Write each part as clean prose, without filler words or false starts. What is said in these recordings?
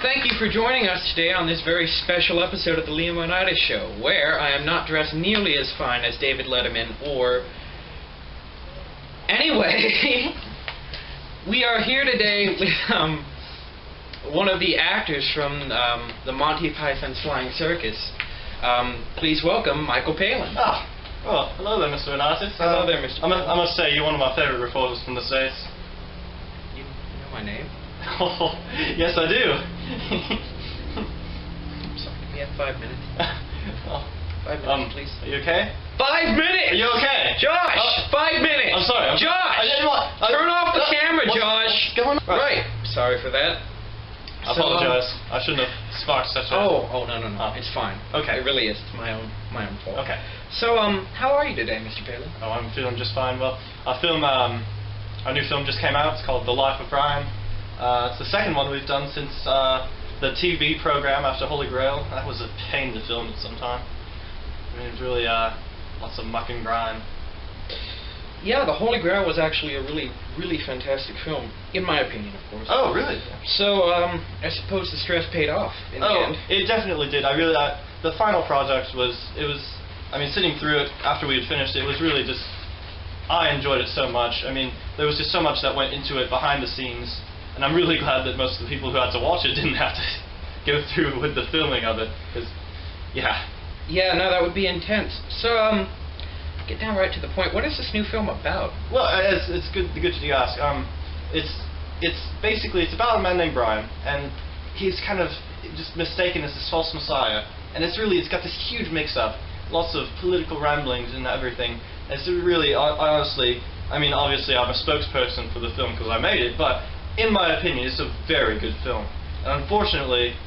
Thank you for joining us today on this very special episode of the Leonidas Show, where I am not dressed nearly as fine as David Letterman or... Anyway, we are here today with one of the actors from the Monty Python's Flying Circus. Please welcome Michael Palin. Ah, well, hello there, Mr. Leonidas. Hello there, Mr. I must say, you're one of my favorite reporters from the States. You know my name? Oh, yes, I do. I'm sorry, we have 5 minutes. Oh, 5 minutes, please. Are you okay? 5 minutes! Are you okay? Josh! 5 minutes! I'm sorry. Josh! Turn off the camera, Josh! What's going on? Right. Sorry for that. I apologize. I shouldn't have sparked such a... Oh, no. It's fine. Okay. It really is. It's my own fault. Okay. So, how are you today, Mr. Palin? Oh, I'm feeling just fine. Well, our new film just came out. It's called The Life of Brian. It's the second one we've done since the TV program after Holy Grail. That was a pain to film at some time. I mean, it was really lots of muck and grime. Yeah, the Holy Grail was actually a really, really fantastic film, in my opinion, of course. Oh, really? So, I suppose the stress paid off in the end. It definitely did. The final project was, I mean, sitting through it after we had finished, it was really just, I enjoyed it so much. I mean, there was just so much that went into it behind the scenes, and I'm really glad that most of the people who had to watch it didn't have to go through with the filming of it, because, yeah. Yeah, no, that would be intense. So, get down right to the point. What is this new film about? Well, it's good you ask. It's basically about a man named Brian, and he's kind of just mistaken as this false messiah, and it's got this huge mix-up, lots of political ramblings and everything. It's really, honestly, I mean, obviously I'm a spokesperson for the film because I made it, but in my opinion, it's a very good film. And unfortunately,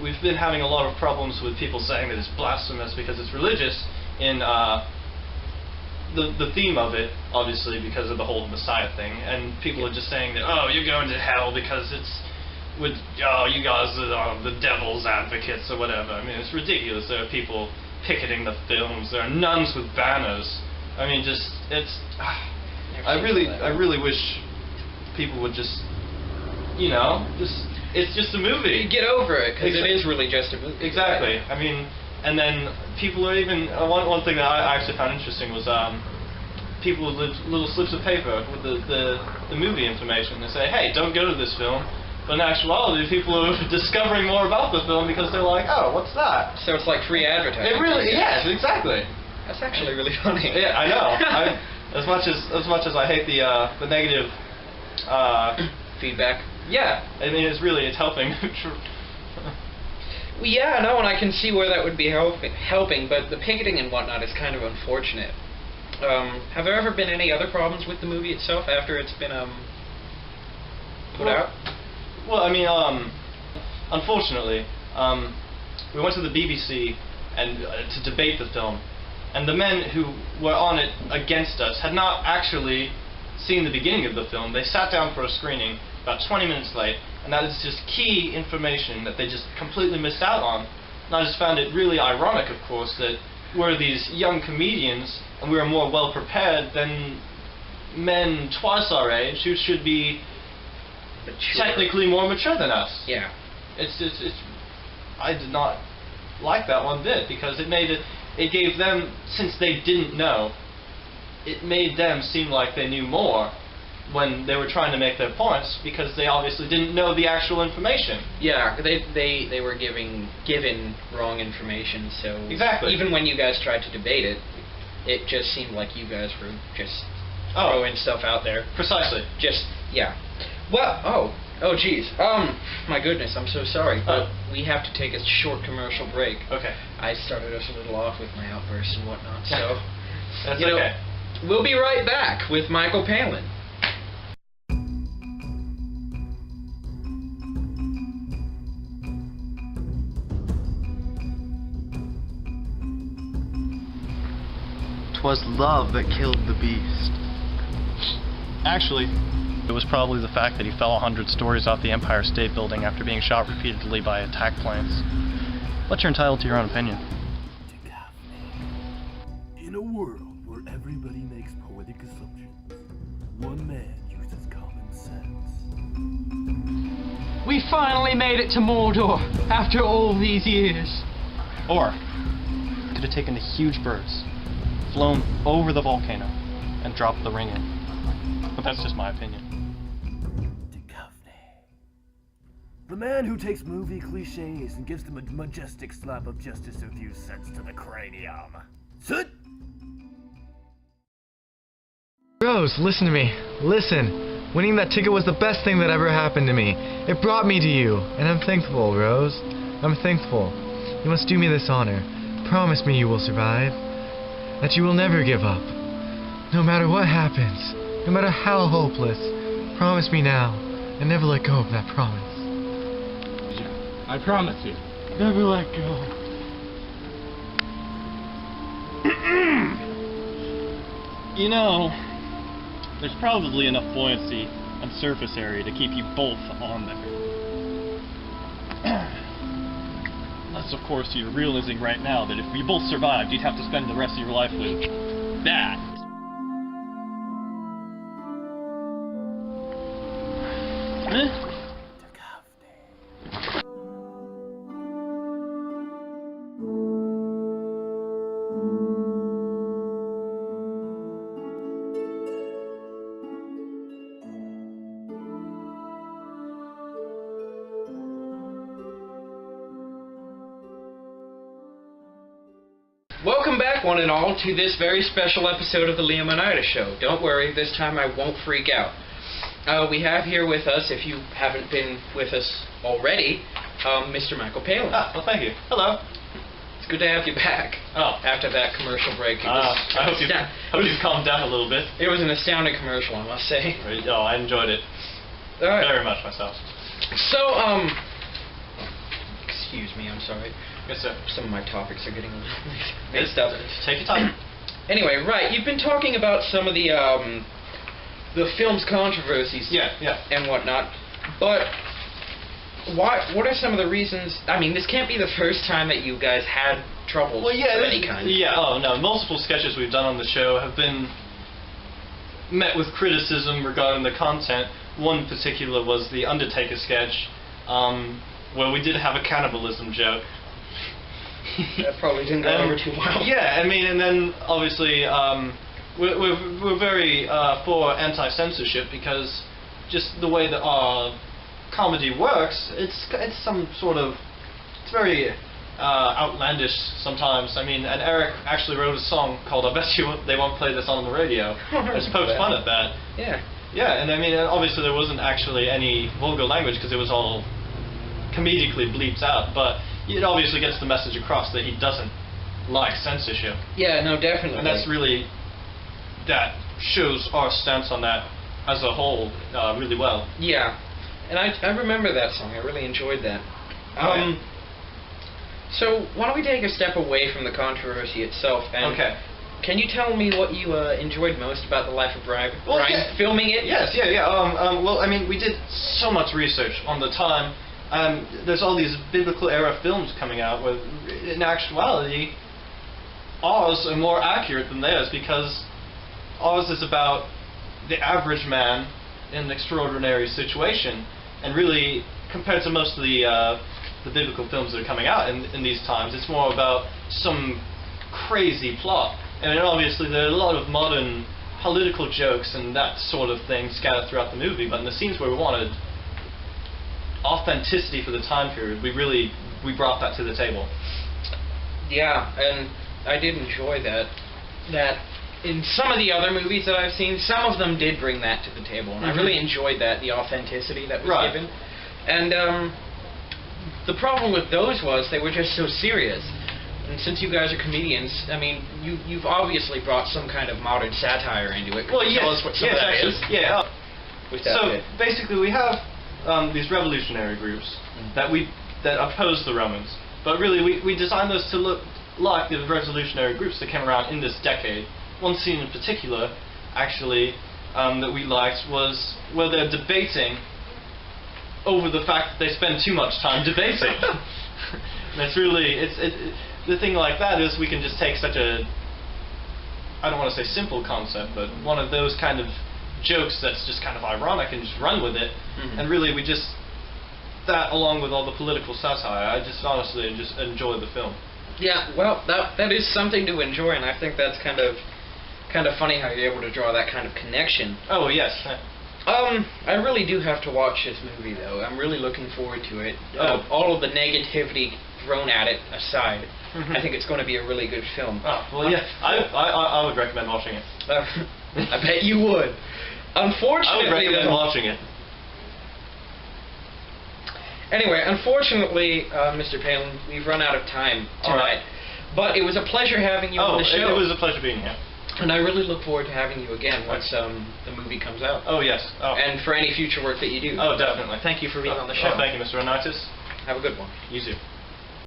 we've been having a lot of problems with people saying that it's blasphemous because it's religious in the theme of it, obviously, because of the whole Messiah thing, and people are just saying that, oh, you're going to hell because it's with, oh, you guys are the devil's advocates or whatever. I mean, it's ridiculous. There are people picketing the films. There are nuns with banners. I mean, I really wish people would just, it's just a movie. Get over it, because it is really just a movie. Exactly. I mean, and then people are even, one thing that I actually found interesting was people with little slips of paper with the movie information. They say, hey, don't go to this film. But in actuality, people are discovering more about the film because they're like, oh, what's that? So it's like free advertising. It really, yes, exactly. That's actually really funny. Yeah, I know. As much as I hate the negative feedback. Yeah, I mean, it's helping. Well, yeah, no, and I can see where that would be helping, but the picketing and whatnot is kind of unfortunate. Have there ever been any other problems with the movie itself after it's been put out? Well, I mean, unfortunately, we went to the BBC and to debate the film, and the men who were on it against us had not actually seen the beginning of the film. They sat down for a screening about 20 minutes late, and that is just key information that they just completely missed out on. And I just found it really ironic, of course, that we're these young comedians, and we're more well-prepared than men twice our age who should be technically more mature than us. Yeah. I did not like that one bit, because it gave them, since they didn't know, it made them seem like they knew more when they were trying to make their points, because they obviously didn't know the actual information. Yeah, they were given wrong information, so exactly. Even when you guys tried to debate it, it just seemed like you guys were just throwing stuff out there. Precisely. Yeah. Well, oh geez. My goodness, I'm so sorry, but we have to take a short commercial break. Okay. I started us a little off with my outbursts and whatnot, so that's okay. We'll be right back with Michael Palin. "'Twas love that killed the beast." Actually, it was probably the fact that he fell 100 stories off the Empire State Building after being shot repeatedly by attack planes. But you're entitled to your own opinion. In a world where everybody makes poetic assumptions, one man uses common sense. We finally made it to Mordor after all these years. Or, could have taken the huge birds, flown over the volcano, and dropped the ring in. But that's just my opinion. The man who takes movie cliches and gives them a majestic slap of justice infused sense to the cranium. Sit! Rose, listen to me. Listen. Winning that ticket was the best thing that ever happened to me. It brought me to you, and I'm thankful, Rose. I'm thankful. You must do me this honor. Promise me you will survive. That you will never give up. No matter what happens. No matter how hopeless. Promise me now, and never let go of that promise. I promise you. Never let go. You know, there's probably enough buoyancy and surface area to keep you both on there. Unless, of course, you're realizing right now that if we both survived, you'd have to spend the rest of your life with that. Huh? Welcome back, one and all, to this very special episode of the Liam and Ida Show. Don't worry, this time I won't freak out. We have here with us, if you haven't been with us already, Mr. Michael Palin. Ah, well, thank you. Hello. It's good to have you back. Oh. After that commercial break. I hope you've calmed down a little bit. It was an astounding commercial, I must say. Oh, I enjoyed it. All right. Very much myself. So, excuse me, I'm sorry. Yes, sir. Some of my topics are getting a little mixed up. Take your time. Anyway, right, you've been talking about some of the film's controversies and whatnot, but what are some of the reasons? I mean, this can't be the first time that you guys had troubles of any kind. Yeah, oh no, multiple sketches we've done on the show have been met with criticism regarding the content. One particular was the Undertaker sketch, where we did have a cannibalism joke. That probably didn't go over too well. Yeah, I mean, and then obviously we're very for anti-censorship, because just the way that our comedy works, it's some sort of, it's very outlandish sometimes. I mean, and Eric actually wrote a song called "I Bet You They Won't Play This on the Radio." Just poked fun at that. Yeah. Yeah, and I mean, obviously there wasn't actually any vulgar language because it was all comedically bleeped out, but it obviously gets the message across that he doesn't like censorship. Yeah, no, definitely. And that's really, that shows our stance on that as a whole really well. Yeah, and I remember that song. I really enjoyed that. So why don't we take a step away from the controversy itself? And can you tell me what you enjoyed most about the life of Brian filming it? Yes, yeah. Well, I mean, we did so much research on the time. There's all these biblical era films coming out where, in actuality, ours are more accurate than theirs, because ours is about the average man in an extraordinary situation, and really, compared to most of the biblical films that are coming out in these times, it's more about some crazy plot. And then obviously there are a lot of modern political jokes and that sort of thing scattered throughout the movie, but in the scenes where we wanted authenticity for the time period, we brought that to the table. Yeah, and I did enjoy that. That in some of the other movies that I've seen, some of them did bring that to the table, and I really enjoyed that, the authenticity that was given. And the problem with those was they were just so serious. And since you guys are comedians, I mean, you've obviously brought some kind of modern satire into it. Well, tell us what some of that is. Yeah. So basically, we have these revolutionary groups that oppose the Romans, but really we designed those to look like the revolutionary groups that came around in this decade. One scene in particular, actually, that we liked was where they're debating over the fact that they spend too much time debating. That's really the thing like that is we can just take such a, I don't want to say simple concept, but one of those kind of jokes that's just kind of ironic and just run with it. And really we just that along with all the political satire, I just honestly just enjoyed the film. Yeah, well, that is something to enjoy, and I think that's kind of funny how you're able to draw that kind of connection. Oh yes. I really do have to watch this movie, though. I'm really looking forward to it. All of the negativity thrown at it aside, I think it's going to be a really good film. Oh, well, yeah, I would recommend watching it. I bet you would. Unfortunately, I would recommend though, watching it. Anyway, unfortunately, Mr. Palin, we've run out of time tonight. But it was a pleasure having you on the show. It was a pleasure being here. And I really look forward to having you again once the movie comes out. Oh, yes. Oh. And for any future work that you do. Oh, definitely. Thank you for being on the show. Thank you, Mr. Onitis. Have a good one. You too.